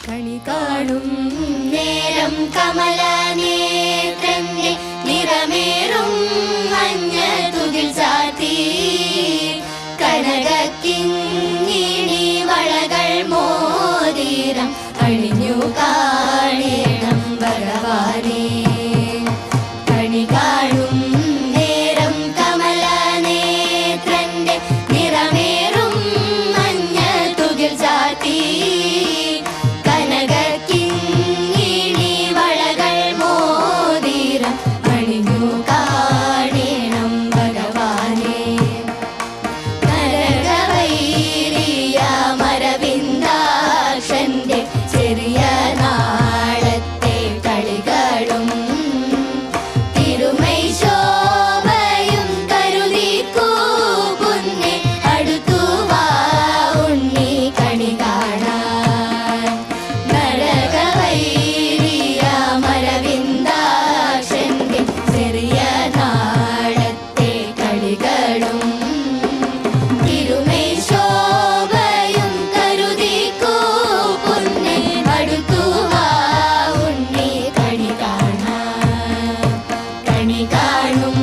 കണി കാണും നേരം കമലനേത്രന്റെ നിറമേറും മഞ്ഞ തുകിൽ ചാർത്തി കനകക്കിങ്ങിണി വളകൾ മോതിരം അണിഞ്ഞു കാണേണം ഭഗവാനേ. കണി കാണും നേരം കമലനേത്രന്റെ നിറമേറും മഞ്ഞ തുകിൽ ചാർത്തി കനകക്കിങ്ങിണി വളകൾ മോതിരം അണിഞ്ഞു കാണേണം ഭഗവാനേ. നരകവൈരിയ മരവിന്ദാക്ഷന്റെ ചെറിയ നാളത്തെ കളികളും തിരുമൈ ശോഭയും കരുതിക്കൂ പൊന്നെ അടുത്തു വാ ഉണ്ണി കണി കാണാൻ. നരകവൈരിയ മരവിന്ദാക്ഷന്റെ ചെറിയ നാളത്തെ കളികളും തിരുമൈ ശോഭയും കരുതിക്കൂ പൊന്നെ അടുത്തു വാ ഉണ്ണി കണി കാണാൻ. കണി കാണും